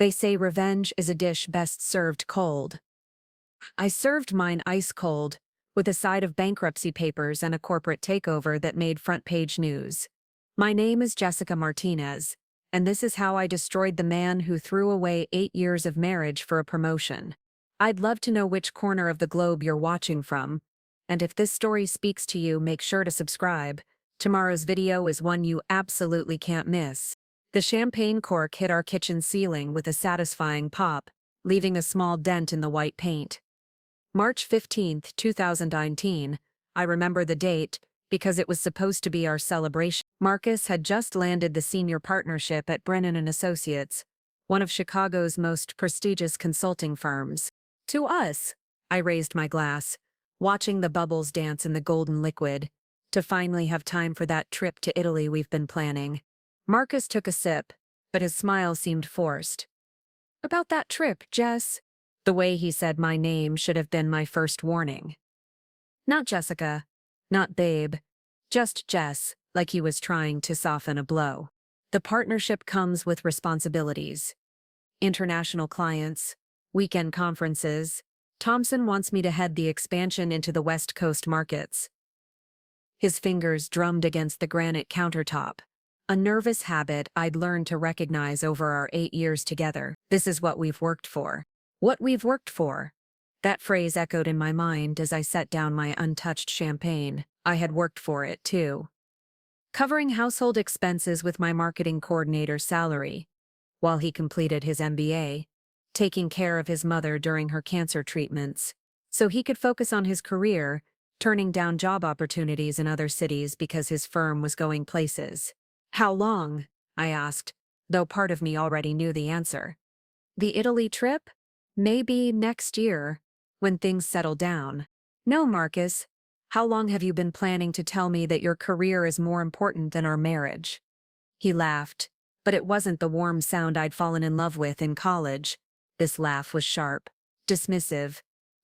They say revenge is a dish best served cold. I served mine ice cold, with a side of bankruptcy papers and a corporate takeover that made front-page news. My name is Jessica Martinez, and this is how I destroyed the man who threw away 8 years of marriage for a promotion. I'd love to know which corner of the globe you're watching from, and if this story speaks to you, make sure to subscribe. Tomorrow's video is one you absolutely can't miss. The champagne cork hit our kitchen ceiling with a satisfying pop, leaving a small dent in the white paint. March 15, 2019, I remember the date, because it was supposed to be our celebration. Marcus had just landed the senior partnership at Brennan & Associates, one of Chicago's most prestigious consulting firms. To us, I raised my glass, watching the bubbles dance in the golden liquid, to finally have time for that trip to Italy we've been planning. Marcus took a sip, but his smile seemed forced. About that trip, Jess? The way he said my name should have been my first warning. Not Jessica, not babe, just Jess, like he was trying to soften a blow. The partnership comes with responsibilities. International clients, weekend conferences. Thompson wants me to head the expansion into the West Coast markets. His fingers drummed against the granite countertop, a nervous habit I'd learned to recognize over our 8 years together. This is what we've worked for. What we've worked for. That phrase echoed in my mind as I set down my untouched champagne. I had worked for it, too. Covering household expenses with my marketing coordinator's salary, while he completed his MBA, taking care of his mother during her cancer treatments, so he could focus on his career, turning down job opportunities in other cities because his firm was going places. How long? I asked, though part of me already knew the answer. The Italy trip? Maybe next year, when things settle down. No, Marcus. How long have you been planning to tell me that your career is more important than our marriage? He laughed, but it wasn't the warm sound I'd fallen in love with in college. This laugh was sharp, dismissive.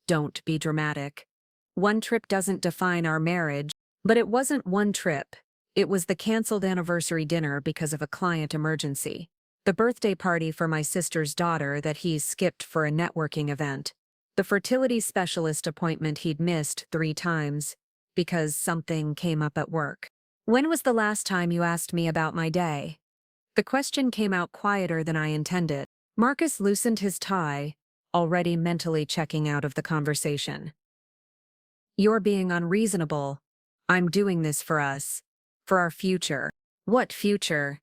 Don't be dramatic. One trip doesn't define our marriage, but it wasn't one trip. It was the canceled anniversary dinner because of a client emergency. The birthday party for my sister's daughter that he skipped for a networking event. The fertility specialist appointment he'd missed 3 times because something came up at work. When was the last time you asked me about my day? The question came out quieter than I intended. Marcus loosened his tie, already mentally checking out of the conversation. You're being unreasonable. I'm doing this for us. For our future. What future?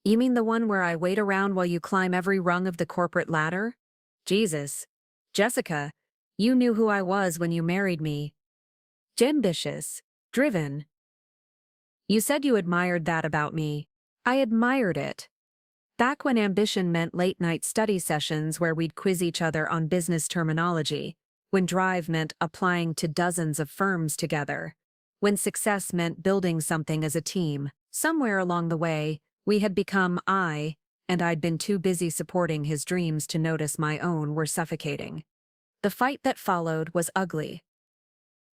You mean the one where I wait around while you climb every rung of the corporate ladder? Jesus. Jessica, you knew who I was when you married me. Ambitious. Driven. You said you admired that about me. I admired it. Back when ambition meant late-night study sessions where we'd quiz each other on business terminology, when drive meant applying to dozens of firms together, when success meant building something as a team, somewhere along the way, we had become and I'd been too busy supporting his dreams to notice my own were suffocating. The fight that followed was ugly.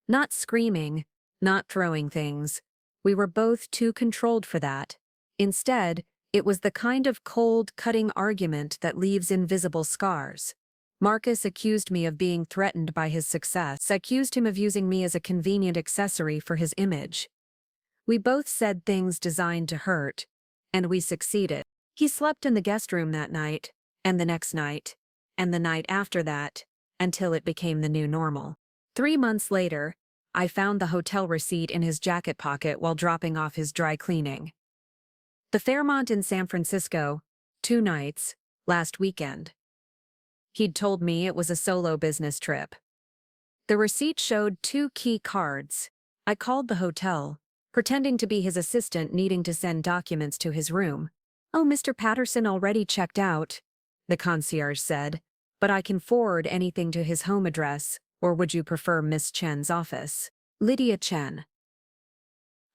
Not screaming, not throwing things. We were both too controlled for that. Instead, it was the kind of cold, cutting argument that leaves invisible scars. Marcus accused me of being threatened by his success, accused him of using me as a convenient accessory for his image. We both said things designed to hurt, and we succeeded. He slept in the guest room that night, and the next night, and the night after that, until it became the new normal. 3 months later, I found the hotel receipt in his jacket pocket while dropping off his dry cleaning. The Fairmont in San Francisco, 2 nights, last weekend. He'd told me it was a solo business trip. The receipt showed 2 key cards. I called the hotel, pretending to be his assistant needing to send documents to his room. Oh, Mr. Patterson already checked out, the concierge said, but I can forward anything to his home address, or would you prefer Miss Chen's office? Lydia Chen.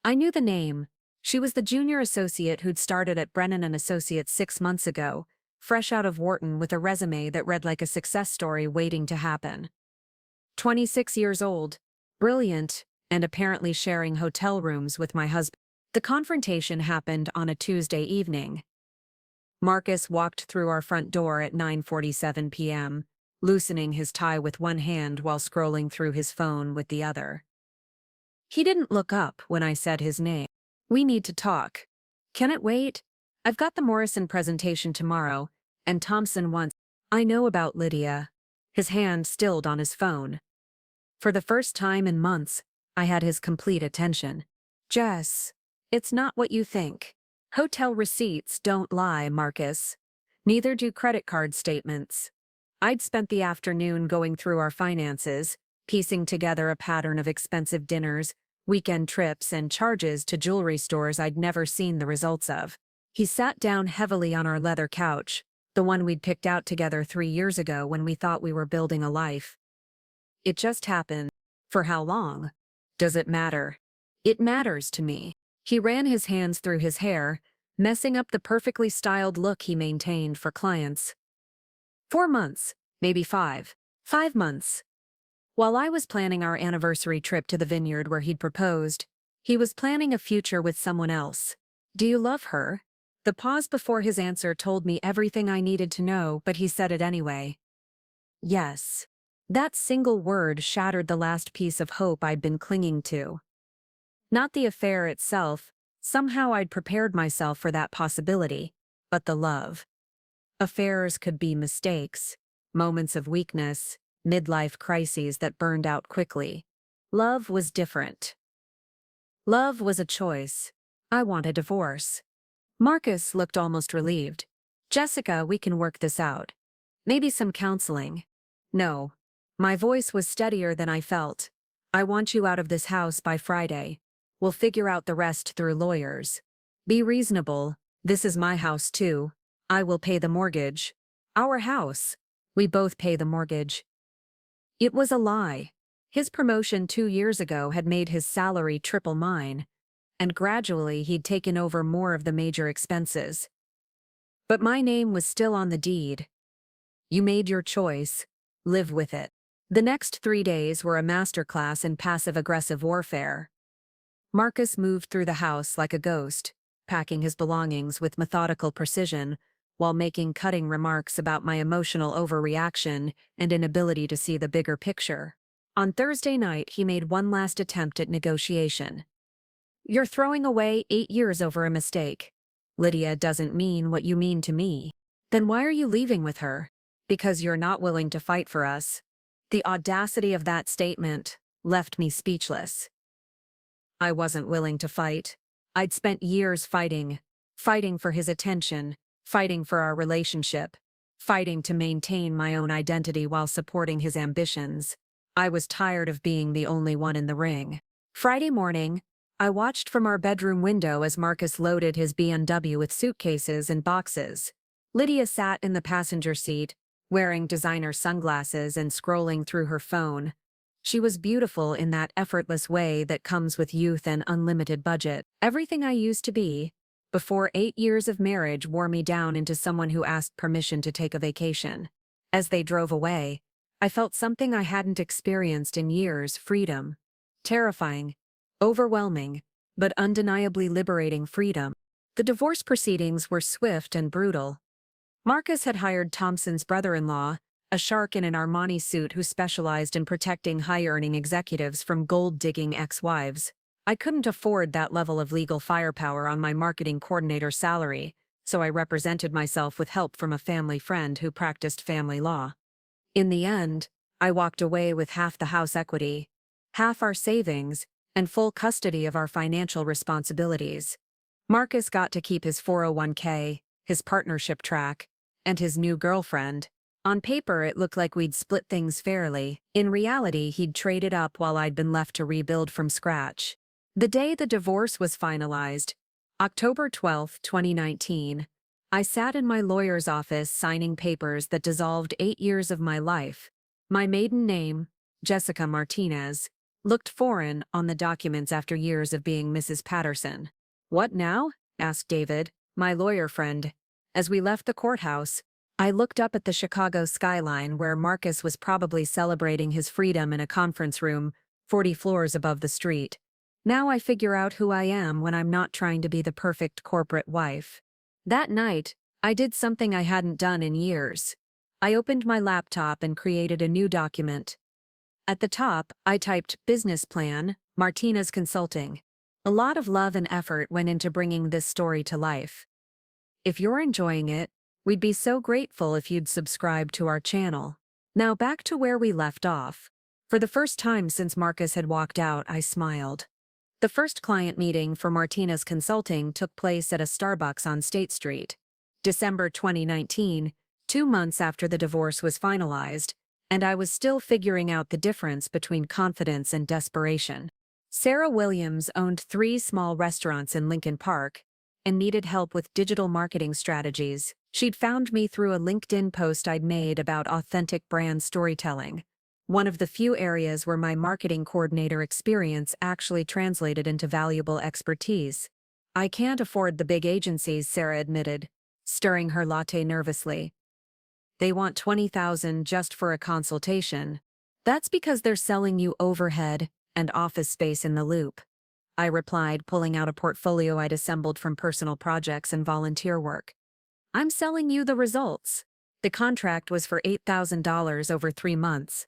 I knew the name. She was the junior associate who'd started at Brennan & Associates 6 months ago, fresh out of Wharton with a resume that read like a success story waiting to happen. 26 years old, brilliant, and apparently sharing hotel rooms with my husband. The confrontation happened on a Tuesday evening. Marcus walked through our front door at 9:47 p.m., loosening his tie with one hand while scrolling through his phone with the other. He didn't look up when I said his name. "We need to talk." "Can it wait? I've got the Morrison presentation tomorrow, and Thompson wants—" "I know about Lydia." His hand stilled on his phone. For the first time in months, I had his complete attention. "Jess, it's not what you think. Hotel receipts don't lie, Marcus. Neither do credit card statements." I'd spent the afternoon going through our finances, piecing together a pattern of expensive dinners, weekend trips, and charges to jewelry stores I'd never seen the results of. He sat down heavily on our leather couch, the one we'd picked out together 3 years ago when we thought we were building a life. "It just happened. For how long? Does it matter?" "It matters to me." He ran his hands through his hair, messing up the perfectly styled look he maintained for clients. 4 months, maybe 5. 5 months. While I was planning our anniversary trip to the vineyard where he'd proposed, he was planning a future with someone else. "Do you love her?" The pause before his answer told me everything I needed to know, but he said it anyway. "Yes." That single word shattered the last piece of hope I'd been clinging to. Not the affair itself, somehow I'd prepared myself for that possibility, but the love. Affairs could be mistakes, moments of weakness, midlife crises that burned out quickly. Love was different. Love was a choice. I want a divorce. Marcus looked almost relieved. "Jessica, we can work this out. Maybe some counseling." "No." My voice was steadier than I felt. "I want you out of this house by Friday. We'll figure out the rest through lawyers. Be reasonable. This is my house too. I will pay the mortgage." "Our house." "We both pay the mortgage." It was a lie. His promotion 2 years ago had made his salary triple mine, and gradually he'd taken over more of the major expenses. But my name was still on the deed. "You made your choice. Live with it." The next 3 days were a masterclass in passive-aggressive warfare. Marcus moved through the house like a ghost, packing his belongings with methodical precision, while making cutting remarks about my emotional overreaction and inability to see the bigger picture. On Thursday night, he made one last attempt at negotiation. "You're throwing away 8 years over a mistake. Lydia doesn't mean what you mean to me." "Then why are you leaving with her?" "Because you're not willing to fight for us." The audacity of that statement left me speechless. I wasn't willing to fight. I'd spent years fighting for his attention, fighting for our relationship, fighting to maintain my own identity while supporting his ambitions. I was tired of being the only one in the ring. Friday morning, I watched from our bedroom window as Marcus loaded his BMW with suitcases and boxes. Lydia sat in the passenger seat, wearing designer sunglasses and scrolling through her phone. She was beautiful in that effortless way that comes with youth and unlimited budget. Everything I used to be, before 8 years of marriage, wore me down into someone who asked permission to take a vacation. As they drove away, I felt something I hadn't experienced in years: freedom. Terrifying, overwhelming, but undeniably liberating freedom. The divorce proceedings were swift and brutal. Marcus had hired Thompson's brother-in-law, a shark in an Armani suit who specialized in protecting high-earning executives from gold-digging ex-wives. I couldn't afford that level of legal firepower on my marketing coordinator's salary, so I represented myself with help from a family friend who practiced family law. In the end, I walked away with half the house equity, half our savings, and full custody of our financial responsibilities. Marcus got to keep his 401k, his partnership track, and his new girlfriend. On paper, it looked like we'd split things fairly. In reality, he'd traded up while I'd been left to rebuild from scratch. The day the divorce was finalized, October 12, 2019, I sat in my lawyer's office signing papers that dissolved 8 years of my life. My maiden name, Jessica Martinez, looked foreign on the documents after years of being Mrs. Patterson. "What now?" asked David, my lawyer friend. As we left the courthouse, I looked up at the Chicago skyline where Marcus was probably celebrating his freedom in a conference room 40 floors above the street. Now I figure out who I am when I'm not trying to be the perfect corporate wife. That night, I did something I hadn't done in years. I opened my laptop and created a new document. At the top, I typed Business Plan, Martinez Consulting. A lot of love and effort went into bringing this story to life. If you're enjoying it, we'd be so grateful if you'd subscribe to our channel. Now back to where we left off. For the first time since Marcus had walked out, I smiled. The first client meeting for Martinez Consulting took place at a Starbucks on State Street. December 2019, 2 months after the divorce was finalized, and I was still figuring out the difference between confidence and desperation. Sarah Williams owned 3 small restaurants in Lincoln Park and needed help with digital marketing strategies. She'd found me through a LinkedIn post I'd made about authentic brand storytelling, one of the few areas where my marketing coordinator experience actually translated into valuable expertise. I can't afford the big agencies, Sarah admitted, stirring her latte nervously. They want $20,000 just for a consultation. That's because they're selling you overhead and office space in the loop, I replied, pulling out a portfolio I'd assembled from personal projects and volunteer work. I'm selling you the results. The contract was for $8,000 over 3 months.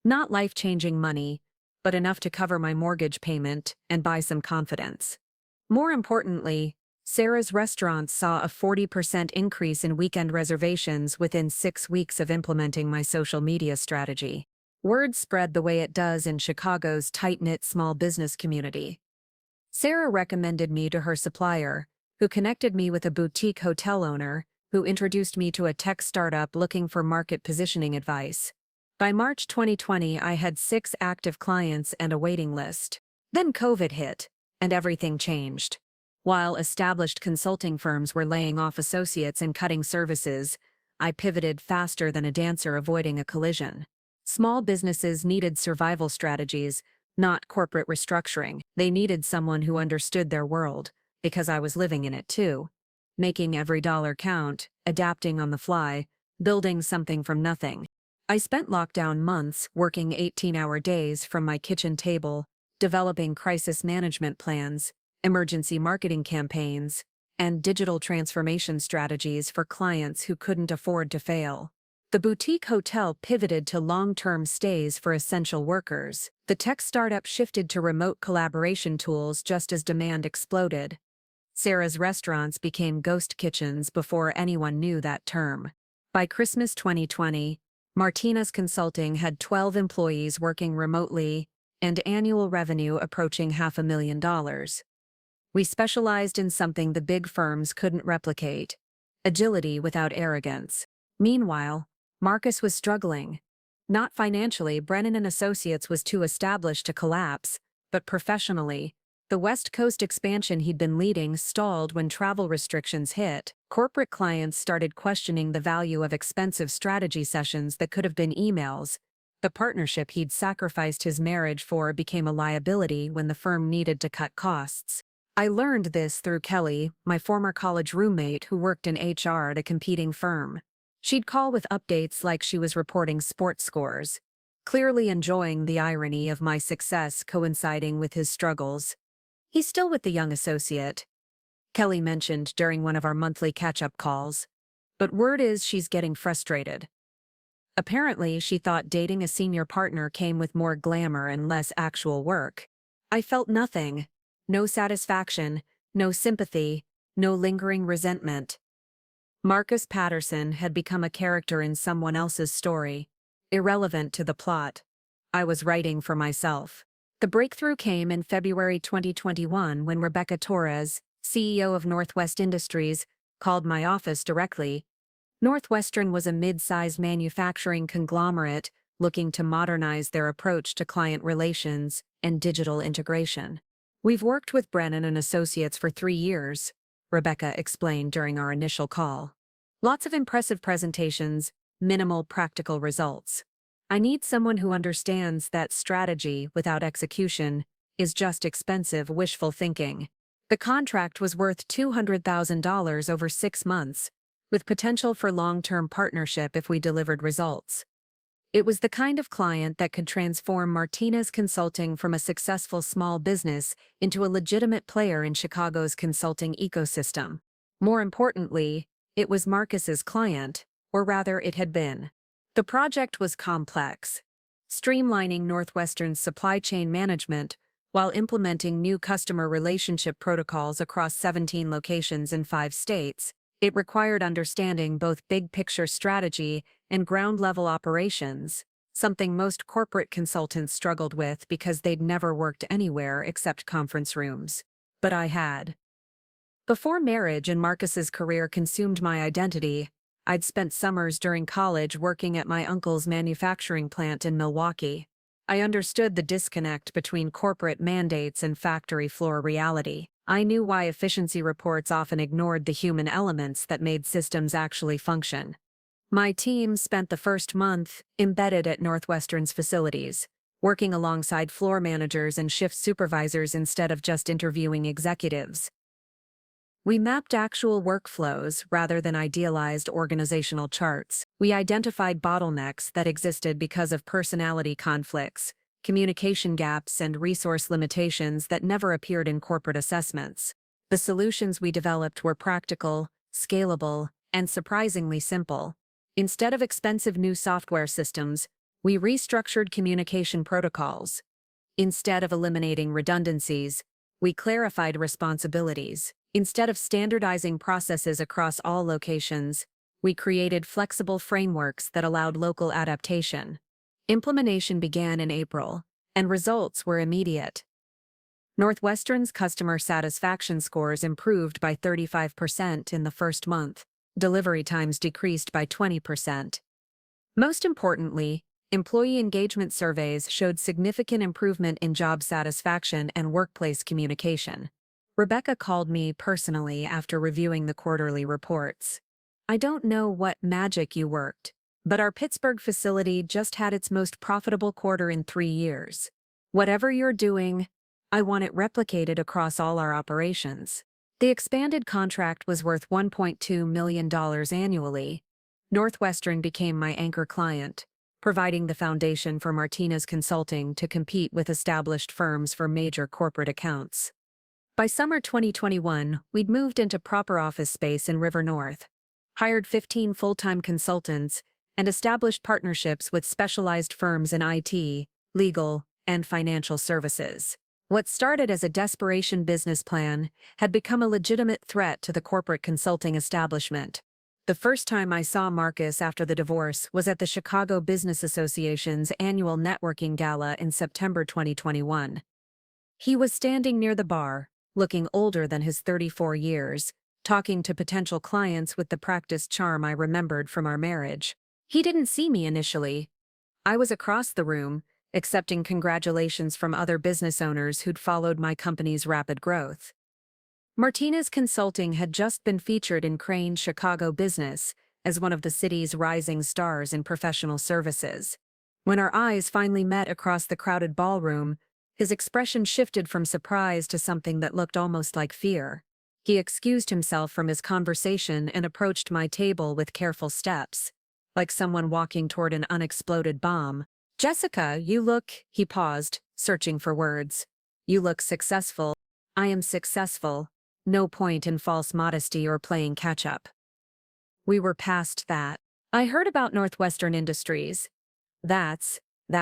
Not life-changing money, but enough to cover my mortgage payment and buy some confidence. More importantly, Sarah's restaurants saw a 40% increase in weekend reservations within 6 weeks of implementing my social media strategy. Word spread the way it does in Chicago's tight-knit small business community. Sarah recommended me to her supplier, who connected me with a boutique hotel owner, who introduced me to a tech startup looking for market positioning advice. By March 2020, I had 6 active clients and a waiting list. Then COVID hit, and everything changed. While established consulting firms were laying off associates and cutting services, I pivoted faster than a dancer avoiding a collision. Small businesses needed survival strategies, not corporate restructuring. They needed someone who understood their world, because I was living in it too. Making every dollar count, adapting on the fly, building something from nothing. I spent lockdown months working 18-hour days from my kitchen table, developing crisis management plans, emergency marketing campaigns, and digital transformation strategies for clients who couldn't afford to fail. The boutique hotel pivoted to long-term stays for essential workers. The tech startup shifted to remote collaboration tools just as demand exploded. Sarah's restaurants became ghost kitchens before anyone knew that term. By Christmas 2020, Martinez Consulting had 12 employees working remotely and annual revenue approaching $500,000. We specialized in something the big firms couldn't replicate: agility without arrogance. Meanwhile, Marcus was struggling. Not financially, Brennan and Associates was too established to collapse, but professionally, the West Coast expansion he'd been leading stalled when travel restrictions hit. Corporate clients started questioning the value of expensive strategy sessions that could have been emails. The partnership he'd sacrificed his marriage for became a liability when the firm needed to cut costs. I learned this through Kelly, my former college roommate who worked in HR at a competing firm. She'd call with updates like she was reporting sports scores, clearly enjoying the irony of my success coinciding with his struggles. He's still with the young associate, Kelly mentioned during one of our monthly catch-up calls, but word is she's getting frustrated. Apparently, she thought dating a senior partner came with more glamour and less actual work. I felt nothing. No satisfaction, no sympathy, no lingering resentment. Marcus Patterson had become a character in someone else's story, irrelevant to the plot. I was writing for myself. The breakthrough came in February 2021 when Rebecca Torres, CEO of Northwest Industries, called my office directly. Northwestern was a mid-sized manufacturing conglomerate looking to modernize their approach to client relations and digital integration. We've worked with Brennan and Associates for 3 years, Rebecca explained during our initial call. Lots of impressive presentations, minimal practical results. I need someone who understands that strategy without execution is just expensive wishful thinking. The contract was worth $200,000 over 6 months, with potential for long-term partnership if we delivered results. It was the kind of client that could transform Martinez Consulting from a successful small business into a legitimate player in Chicago's consulting ecosystem. More importantly, It was Marcus's client, or rather it had been. The project was complex, streamlining Northwestern's supply chain management while implementing new customer relationship protocols across 17 locations in 5 states. It required understanding both big-picture strategy and ground-level operations, something most corporate consultants struggled with because they'd never worked anywhere except conference rooms. But I had. Before marriage and Marcus's career consumed my identity, I'd spent summers during college working at my uncle's manufacturing plant in Milwaukee. I understood the disconnect between corporate mandates and factory floor reality. I knew why efficiency reports often ignored the human elements that made systems actually function. My team spent the first month embedded at Northwestern's facilities, working alongside floor managers and shift supervisors instead of just interviewing executives. We mapped actual workflows rather than idealized organizational charts. We identified bottlenecks that existed because of personality conflicts, communication gaps, and resource limitations that never appeared in corporate assessments. The solutions we developed were practical, scalable, and surprisingly simple. Instead of expensive new software systems, we restructured communication protocols. Instead of eliminating redundancies, we clarified responsibilities. Instead of standardizing processes across all locations, we created flexible frameworks that allowed local adaptation. Implementation began in April, and results were immediate. Northwestern's customer satisfaction scores improved by 35% in the first month. Delivery times decreased by 20%. Most importantly, employee engagement surveys showed significant improvement in job satisfaction and workplace communication. Rebecca called me personally after reviewing the quarterly reports. "I don't know what magic you worked, but our Pittsburgh facility just had its most profitable quarter in 3 years. Whatever you're doing, I want it replicated across all our operations." The expanded contract was worth $1.2 million annually. Northwestern became my anchor client, providing the foundation for Martinez Consulting to compete with established firms for major corporate accounts. By summer 2021, we'd moved into proper office space in River North, hired 15 full-time consultants, and established partnerships with specialized firms in IT, legal, and financial services. What started as a desperation business plan had become a legitimate threat to the corporate consulting establishment. The first time I saw Marcus after the divorce was at the Chicago Business Association's annual networking gala in September 2021. He was standing near the bar, looking older than his 34 years, talking to potential clients with the practiced charm I remembered from our marriage. He didn't see me initially. I was across the room, accepting congratulations from other business owners who'd followed my company's rapid growth. Martinez Consulting had just been featured in Crain's Chicago Business as one of the city's rising stars in professional services. When our eyes finally met across the crowded ballroom, his expression shifted from surprise to something that looked almost like fear. He excused himself from his conversation and approached my table with careful steps, like someone walking toward an unexploded bomb. "Jessica, you look," he paused, searching for words. "You look successful." "I am successful. No point in false modesty or playing catch-up." We were past that. "I heard about Northwestern Industries." That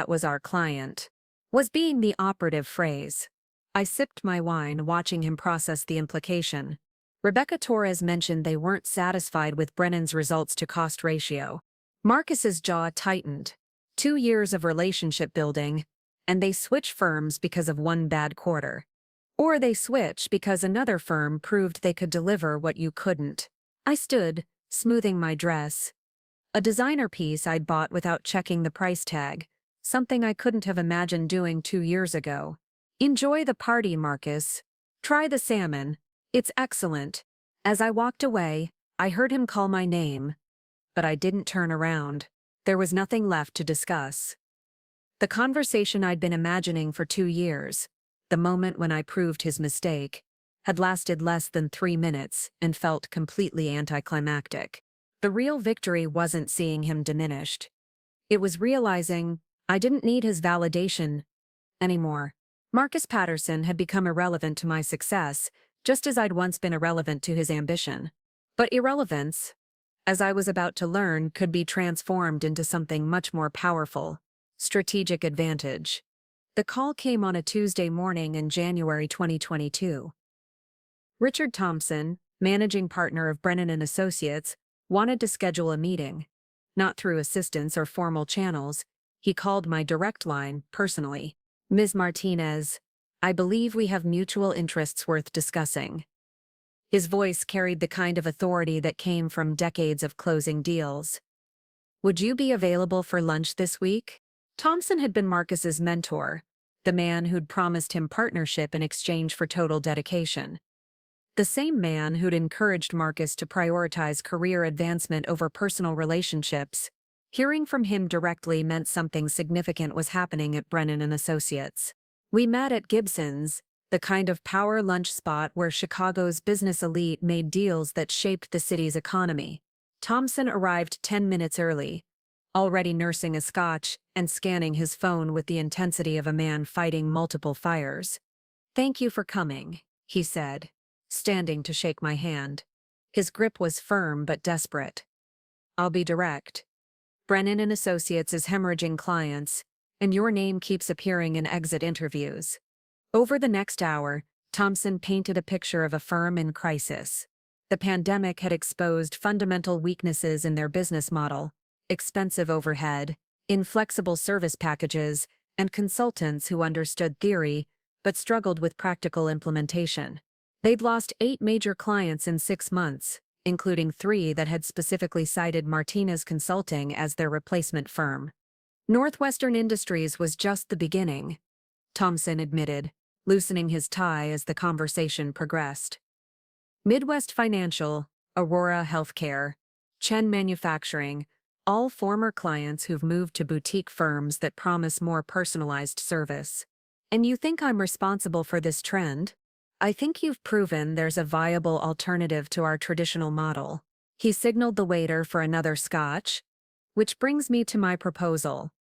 was our client," was being the operative phrase. I sipped my wine, watching him process the implication. Rebecca Torres mentioned they weren't satisfied with Brennan's results-to-cost ratio. Marcus's jaw tightened. 2 years of relationship building, and they switch firms because of one bad quarter. Or they switch because another firm proved they could deliver what you couldn't. I stood, smoothing my dress. A designer piece I'd bought without checking the price tag, something I couldn't have imagined doing 2 years ago. "Enjoy the party, Marcus. Try the salmon. It's excellent." As I walked away, I heard him call my name, but I didn't turn around. There was nothing left to discuss. The conversation I'd been imagining for 2 years, the moment when I proved his mistake, had lasted less than 3 minutes and felt completely anticlimactic. The real victory wasn't seeing him diminished. It was realizing I didn't need his validation anymore. Marcus Patterson had become irrelevant to my success, just as I'd once been irrelevant to his ambition. But irrelevance, as I was about to learn, could be transformed into something much more powerful. Strategic advantage. The call came on a Tuesday morning in January 2022. Richard Thompson, managing partner of Brennan and Associates, wanted to schedule a meeting. Not through assistants or formal channels, he called my direct line personally. Ms. Martinez, I believe we have mutual interests worth discussing. His voice carried the kind of authority that came from decades of closing deals. Would you be available for lunch this week? Thompson had been Marcus's mentor, the man who'd promised him partnership in exchange for total dedication. The same man who'd encouraged Marcus to prioritize career advancement over personal relationships. Hearing from him directly meant something significant was happening at Brennan and Associates. We met at Gibson's, the kind of power lunch spot where Chicago's business elite made deals that shaped the city's economy. Thompson arrived 10 minutes early, already nursing a scotch and scanning his phone with the intensity of a man fighting multiple fires. Thank you for coming, he said, standing to shake my hand. His grip was firm but desperate. I'll be direct. Brennan and Associates is hemorrhaging clients, and your name keeps appearing in exit interviews. Over the next hour, Thompson painted a picture of a firm in crisis. The pandemic had exposed fundamental weaknesses in their business model: expensive overhead, inflexible service packages, and consultants who understood theory but struggled with practical implementation. They'd lost 8 major clients in 6 months, including 3 that had specifically cited Martinez Consulting as their replacement firm. Northwestern Industries was just the beginning, Thompson admitted, loosening his tie as the conversation progressed. Midwest Financial, Aurora Healthcare, Chen Manufacturing, all former clients who've moved to boutique firms that promise more personalized service. And you think I'm responsible for this trend? I think you've proven there's a viable alternative to our traditional model. He signaled the waiter for another scotch. Which brings me to my proposal.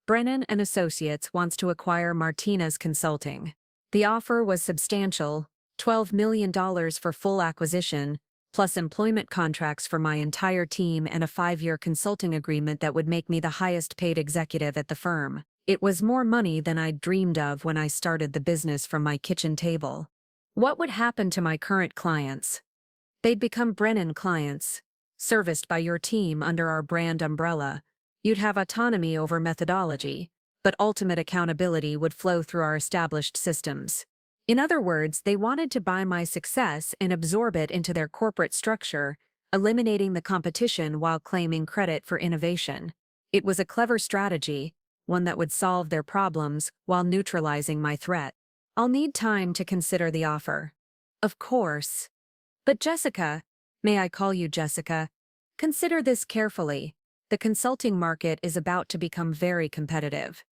Brennan and Associates wants to acquire Martinez Consulting. The offer was substantial, $12 million for full acquisition, plus employment contracts for my entire team and a 5-year consulting agreement that would make me the highest-paid executive at the firm. It was more money than I'd dreamed of when I started the business from my kitchen table. What would happen to my current clients? They'd become Brennan clients, serviced by your team under our brand umbrella. You'd have autonomy over methodology, but ultimate accountability would flow through our established systems. In other words, they wanted to buy my success and absorb it into their corporate structure, eliminating the competition while claiming credit for innovation. It was a clever strategy, one that would solve their problems while neutralizing my threat. I'll need time to consider the offer. Of course. But Jessica, may I call you Jessica? Consider this carefully. The consulting market is about to become very competitive.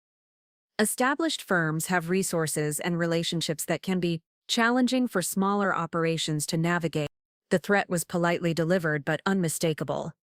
Established firms have resources and relationships that can be challenging for smaller operations to navigate. The threat was politely delivered but unmistakable.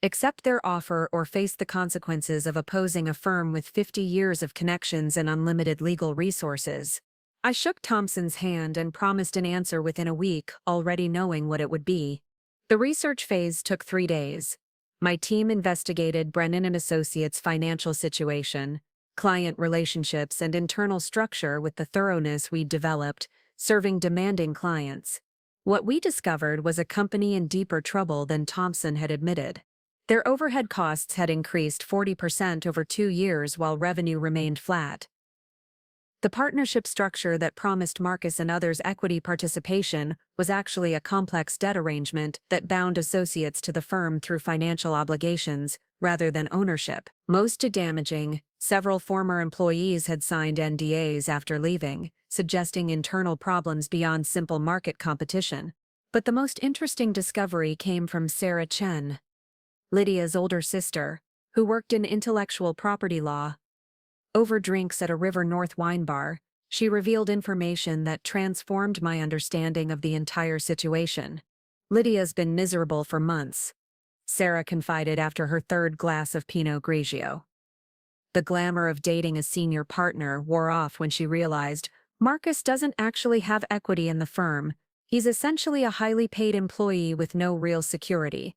Accept their offer or face the consequences of opposing a firm with 50 years of connections and unlimited legal resources. I shook Thompson's hand and promised an answer within a week, already knowing what it would be. The research phase took 3 days. My team investigated Brennan and Associates' financial situation, client relationships, and internal structure with the thoroughness we'd developed, serving demanding clients. What we discovered was a company in deeper trouble than Thompson had admitted. Their overhead costs had increased 40% over 2 years while revenue remained flat. The partnership structure that promised Marcus and others equity participation was actually a complex debt arrangement that bound associates to the firm through financial obligations rather than ownership. Most damaging, several former employees had signed NDAs after leaving, suggesting internal problems beyond simple market competition. But the most interesting discovery came from Sarah Chen, Lydia's older sister, who worked in intellectual property law. Over drinks at a River North wine bar, she revealed information that transformed my understanding of the entire situation. Lydia's been miserable for months, Sarah confided after her 3rd glass of Pinot Grigio. The glamour of dating a senior partner wore off when she realized Marcus doesn't actually have equity in the firm. He's essentially a highly paid employee with no real security.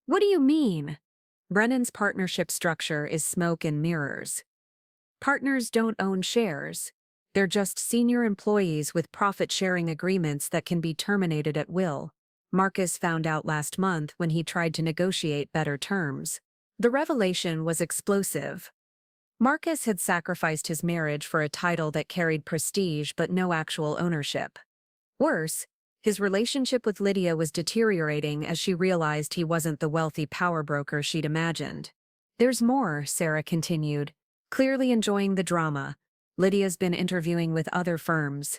What do you mean? Brennan's partnership structure is smoke and mirrors. Partners don't own shares. They're just senior employees with profit-sharing agreements that can be terminated at will. Marcus found out last month when he tried to negotiate better terms. The revelation was explosive. Marcus had sacrificed his marriage for a title that carried prestige but no actual ownership. Worse, his relationship with Lydia was deteriorating as she realized he wasn't the wealthy power broker she'd imagined. There's more, Sarah continued, clearly enjoying the drama. Lydia's been interviewing with other firms.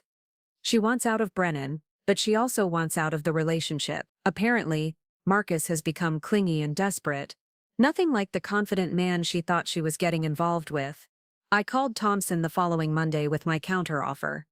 She wants out of Brennan, but she also wants out of the relationship. Apparently, Marcus has become clingy and desperate. Nothing like the confident man she thought she was getting involved with. I called Thompson the following Monday with my counteroffer.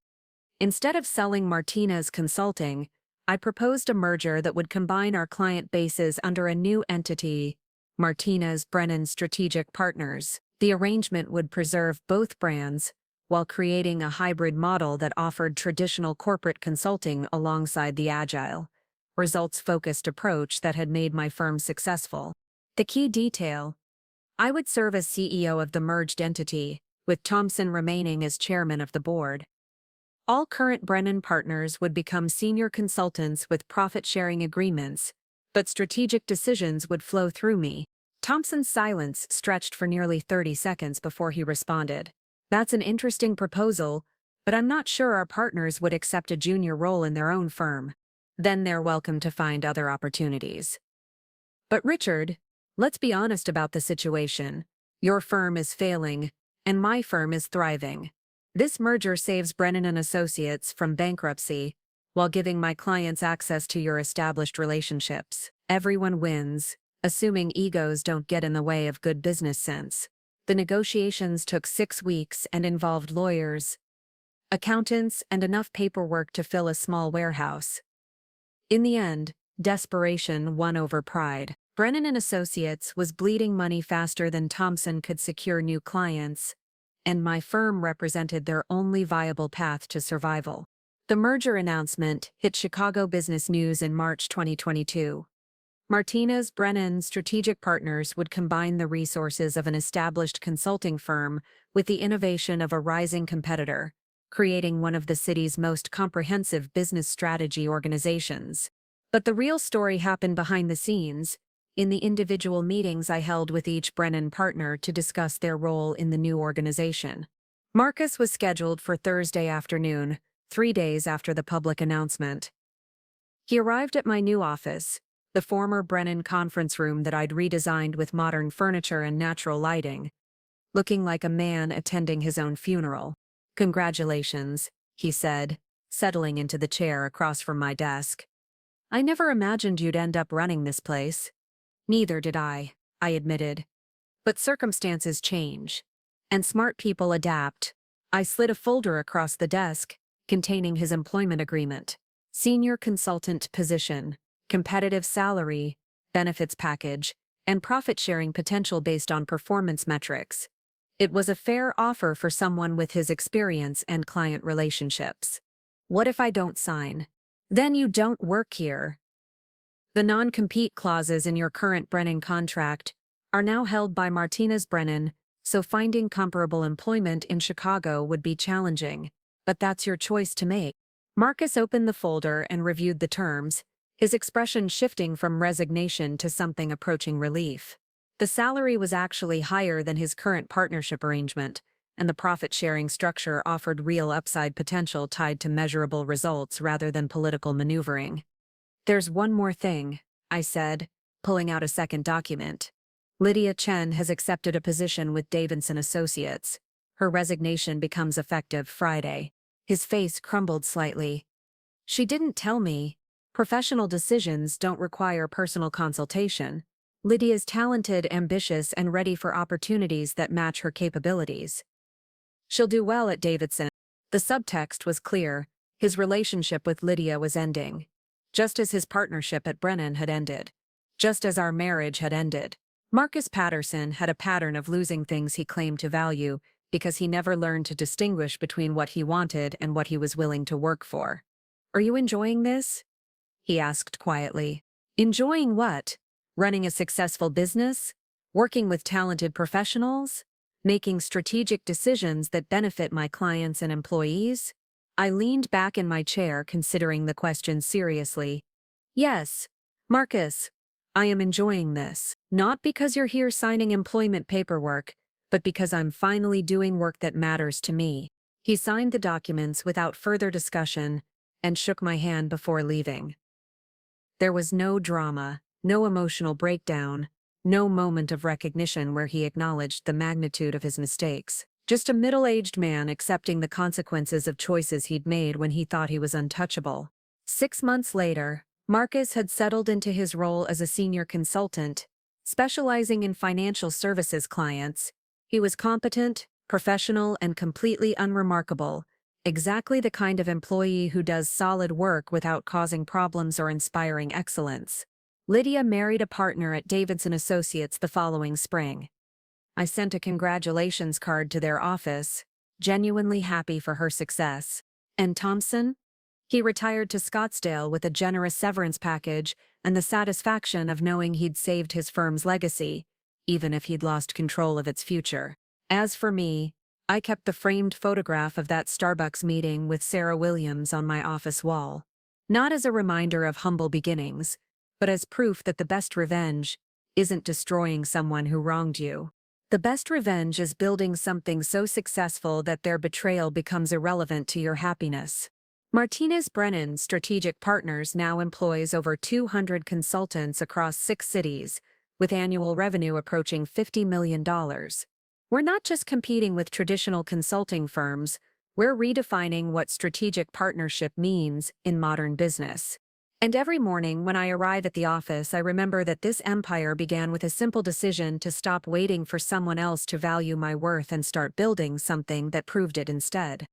Instead of selling Martinez Consulting, I proposed a merger that would combine our client bases under a new entity, Martinez-Brennan Strategic Partners. The arrangement would preserve both brands, while creating a hybrid model that offered traditional corporate consulting alongside the agile, results-focused approach that had made my firm successful. The key detail: I would serve as CEO of the merged entity, with Thompson remaining as chairman of the board. All current Brennan partners would become senior consultants with profit-sharing agreements, but strategic decisions would flow through me. Thompson's silence stretched for nearly 30 seconds before he responded. That's an interesting proposal, but I'm not sure our partners would accept a junior role in their own firm. Then they're welcome to find other opportunities. But Richard, let's be honest about the situation. Your firm is failing, and my firm is thriving. This merger saves Brennan and Associates from bankruptcy, while giving my clients access to your established relationships. Everyone wins, assuming egos don't get in the way of good business sense. The negotiations took 6 weeks and involved lawyers, accountants, and enough paperwork to fill a small warehouse. In the end, desperation won over pride. Brennan and Associates was bleeding money faster than Thompson could secure new clients, and my firm represented their only viable path to survival. The merger announcement hit Chicago Business News in March 2022. Martinez-Brennan Strategic Partners would combine the resources of an established consulting firm with the innovation of a rising competitor, creating one of the city's most comprehensive business strategy organizations. But the real story happened behind the scenes, in the individual meetings I held with each Brennan partner to discuss their role in the new organization. Marcus was scheduled for Thursday afternoon, 3 days after the public announcement. He arrived at my new office, the former Brennan conference room that I'd redesigned with modern furniture and natural lighting, looking like a man attending his own funeral. "Congratulations," he said, settling into the chair across from my desk. "I never imagined you'd end up running this place." "Neither did I admitted. "But circumstances change. And smart people adapt." I slid a folder across the desk, containing his employment agreement. Senior consultant position, competitive salary, benefits package, and profit-sharing potential based on performance metrics. It was a fair offer for someone with his experience and client relationships. "What if I don't sign?" "Then you don't work here. The non-compete clauses in your current Brennan contract are now held by Martinez-Brennan, so finding comparable employment in Chicago would be challenging, but that's your choice to make." Marcus opened the folder and reviewed the terms, his expression shifting from resignation to something approaching relief. The salary was actually higher than his current partnership arrangement, and the profit-sharing structure offered real upside potential tied to measurable results rather than political maneuvering. "There's one more thing," I said, pulling out a second document. "Lydia Chen has accepted a position with Davidson Associates. Her resignation becomes effective Friday." His face crumbled slightly. "She didn't tell me. Professional decisions don't require personal consultation. Lydia's talented, ambitious, and ready for opportunities that match her capabilities. She'll do well at Davidson." The subtext was clear. His relationship with Lydia was ending. Just as his partnership at Brennan had ended. Just as our marriage had ended. Marcus Patterson had a pattern of losing things he claimed to value because he never learned to distinguish between what he wanted and what he was willing to work for. "Are you enjoying this?" he asked quietly. "Enjoying what?" running a successful business, working with talented professionals, making strategic decisions that benefit my clients and employees? I leaned back in my chair, considering the question seriously. Yes, Marcus, I am enjoying this. Not because you're here signing employment paperwork, but because I'm finally doing work that matters to me. He signed the documents without further discussion and shook my hand before leaving. There was no drama, no emotional breakdown, no moment of recognition where he acknowledged the magnitude of his mistakes. Just a middle-aged man accepting the consequences of choices he'd made when he thought he was untouchable. 6 months later, Marcus had settled into his role as a senior consultant, specializing in financial services clients. He was competent, professional, and completely unremarkable, exactly the kind of employee who does solid work without causing problems or inspiring excellence. Lydia married a partner at Davidson Associates the following spring. I sent a congratulations card to their office, genuinely happy for her success. And Thompson? He retired to Scottsdale with a generous severance package and the satisfaction of knowing he'd saved his firm's legacy, even if he'd lost control of its future. As for me, I kept the framed photograph of that Starbucks meeting with Sarah Williams on my office wall. Not as a reminder of humble beginnings, but as proof that the best revenge isn't destroying someone who wronged you. The best revenge is building something so successful that their betrayal becomes irrelevant to your happiness. Martinez Brennan Strategic Partners now employs over 200 consultants across 6 cities, with annual revenue approaching $50 million. We're not just competing with traditional consulting firms, we're redefining what strategic partnership means in modern business. And every morning when I arrive at the office, I remember that this empire began with a simple decision to stop waiting for someone else to value my worth and start building something that proved it instead.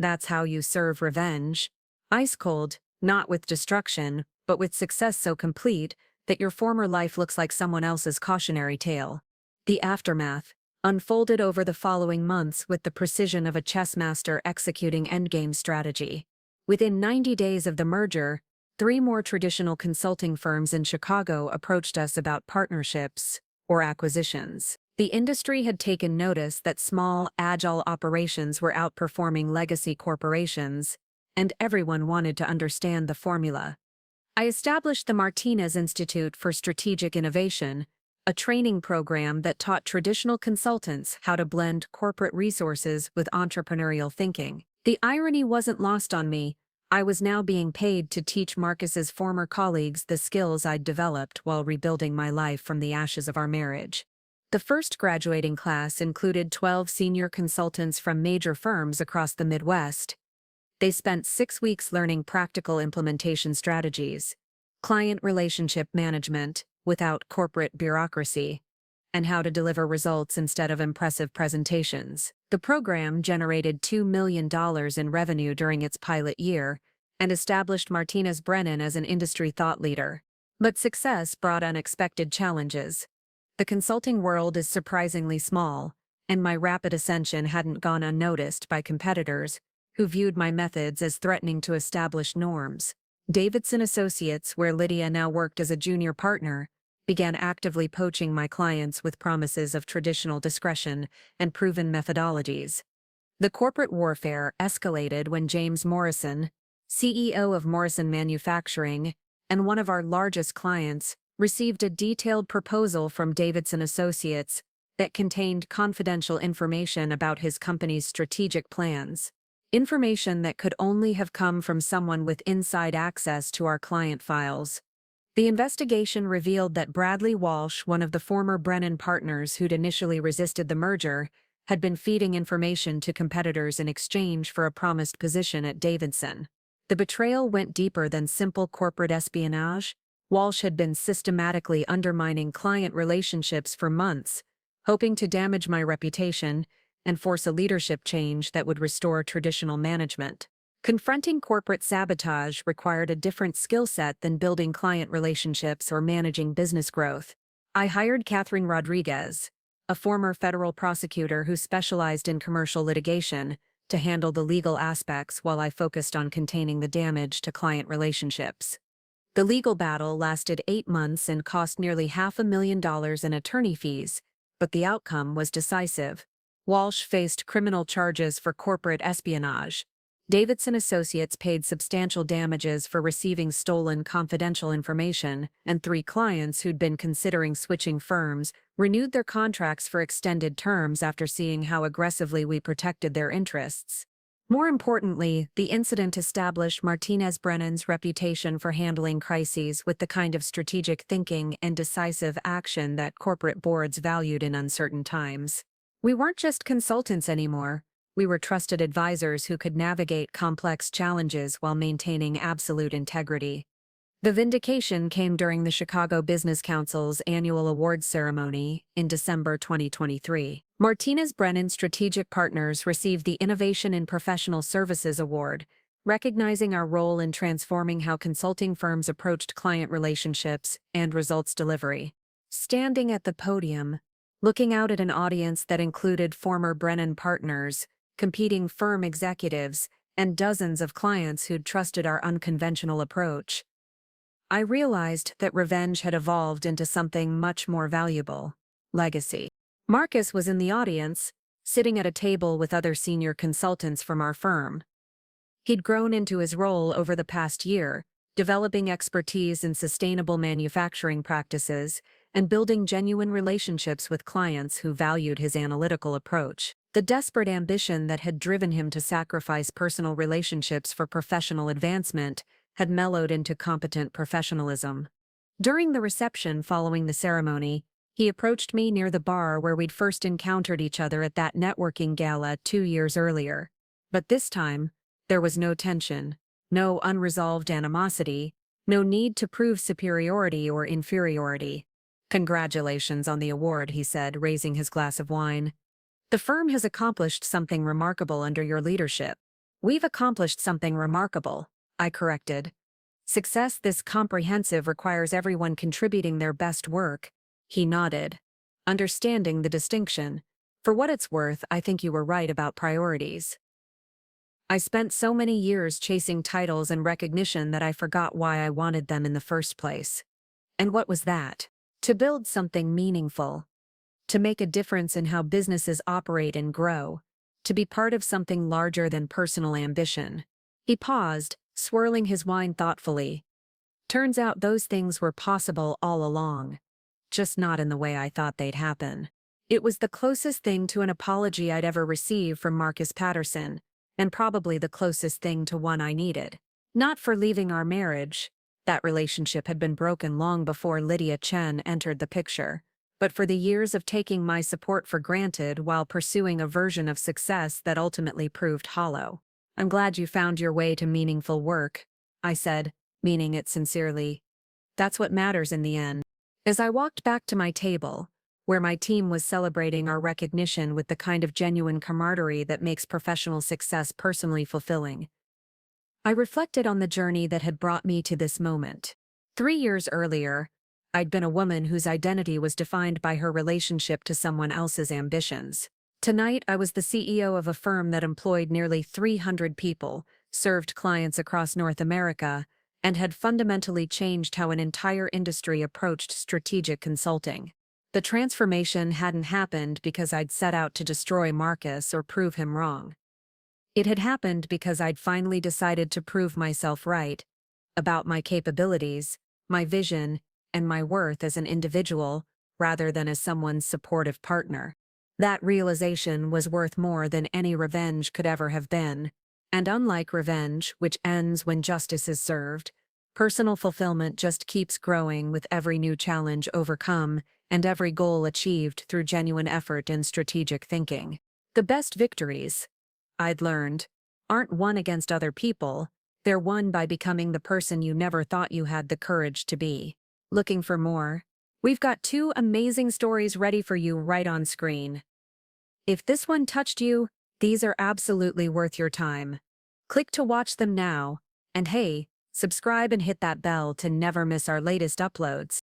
That's how you serve revenge. Ice cold, not with destruction, but with success so complete that your former life looks like someone else's cautionary tale. The aftermath unfolded over the following months with the precision of a chess master executing endgame strategy. Within 90 days of the merger, 3 more traditional consulting firms in Chicago approached us about partnerships or acquisitions. The industry had taken notice that small, agile operations were outperforming legacy corporations, and everyone wanted to understand the formula. I established the Martinez Institute for Strategic Innovation, a training program that taught traditional consultants how to blend corporate resources with entrepreneurial thinking. The irony wasn't lost on me. I was now being paid to teach Marcus's former colleagues the skills I'd developed while rebuilding my life from the ashes of our marriage. The first graduating class included 12 senior consultants from major firms across the Midwest. They spent 6 weeks learning practical implementation strategies, client relationship management without corporate bureaucracy, and how to deliver results instead of impressive presentations. The program generated $2 million in revenue during its pilot year and established Martinez Brennan as an industry thought leader. But success brought unexpected challenges. The consulting world is surprisingly small, and my rapid ascension hadn't gone unnoticed by competitors who viewed my methods as threatening to established norms. Davidson Associates, where Lydia now worked as a junior partner, began actively poaching my clients with promises of traditional discretion and proven methodologies. The corporate warfare escalated when James Morrison, CEO of Morrison Manufacturing and one of our largest clients, received a detailed proposal from Davidson Associates that contained confidential information about his company's strategic plans. Information that could only have come from someone with inside access to our client files. The investigation revealed that Bradley Walsh, one of the former Brennan partners who'd initially resisted the merger, had been feeding information to competitors in exchange for a promised position at Davidson. The betrayal went deeper than simple corporate espionage. Walsh had been systematically undermining client relationships for months, hoping to damage my reputation and force a leadership change that would restore traditional management. Confronting corporate sabotage required a different skill set than building client relationships or managing business growth. I hired Catherine Rodriguez, a former federal prosecutor who specialized in commercial litigation, to handle the legal aspects while I focused on containing the damage to client relationships. The legal battle lasted 8 months and cost nearly $500,000 in attorney fees, but the outcome was decisive. Walsh faced criminal charges for corporate espionage. Davidson Associates paid substantial damages for receiving stolen confidential information, and 3 clients who'd been considering switching firms renewed their contracts for extended terms after seeing how aggressively we protected their interests. More importantly, the incident established Martinez Brennan's reputation for handling crises with the kind of strategic thinking and decisive action that corporate boards valued in uncertain times. We weren't just consultants anymore. We were trusted advisors who could navigate complex challenges while maintaining absolute integrity. The vindication came during the Chicago Business Council's annual awards ceremony in December 2023. Martinez Brennan Strategic Partners received the Innovation in Professional Services Award, recognizing our role in transforming how consulting firms approached client relationships and results delivery. Standing at the podium, looking out at an audience that included former Brennan partners, competing firm executives, and dozens of clients who'd trusted our unconventional approach, I realized that revenge had evolved into something much more valuable: legacy. Marcus was in the audience, sitting at a table with other senior consultants from our firm. He'd grown into his role over the past year, developing expertise in sustainable manufacturing practices and building genuine relationships with clients who valued his analytical approach. The desperate ambition that had driven him to sacrifice personal relationships for professional advancement had mellowed into competent professionalism. During the reception following the ceremony, he approached me near the bar where we'd first encountered each other at that networking gala 2 years earlier. But this time, there was no tension, no unresolved animosity, no need to prove superiority or inferiority. "Congratulations on the award," he said, raising his glass of wine. "The firm has accomplished something remarkable under your leadership." "We've accomplished something remarkable," I corrected. "Success this comprehensive requires everyone contributing their best work." He nodded, understanding the distinction. "For what it's worth, I think you were right about priorities. I spent so many years chasing titles and recognition that I forgot why I wanted them in the first place." "And what was that?" "To build something meaningful. To make a difference in how businesses operate and grow. To be part of something larger than personal ambition." He paused, swirling his wine thoughtfully. "Turns out those things were possible all along. Just not in the way I thought they'd happen." It was the closest thing to an apology I'd ever received from Marcus Patterson, and probably the closest thing to one I needed. Not for leaving our marriage. That relationship had been broken long before Lydia Chen entered the picture. But for the years of taking my support for granted while pursuing a version of success that ultimately proved hollow. "I'm glad you found your way to meaningful work," I said, meaning it sincerely. "That's what matters in the end." As I walked back to my table, where my team was celebrating our recognition with the kind of genuine camaraderie that makes professional success personally fulfilling, I reflected on the journey that had brought me to this moment. 3 years earlier, I'd been a woman whose identity was defined by her relationship to someone else's ambitions. Tonight, I was the CEO of a firm that employed nearly 300 people, served clients across North America, and had fundamentally changed how an entire industry approached strategic consulting. The transformation hadn't happened because I'd set out to destroy Marcus or prove him wrong. It had happened because I'd finally decided to prove myself right about my capabilities, my vision, and my worth as an individual, rather than as someone's supportive partner. That realization was worth more than any revenge could ever have been. And unlike revenge, which ends when justice is served, personal fulfillment just keeps growing with every new challenge overcome and every goal achieved through genuine effort and strategic thinking. The best victories, I'd learned, aren't won against other people, they're won by becoming the person you never thought you had the courage to be. Looking for more? We've got 2 amazing stories ready for you right on screen. If this one touched you, these are absolutely worth your time. Click to watch them now, and hey, subscribe and hit that bell to never miss our latest uploads.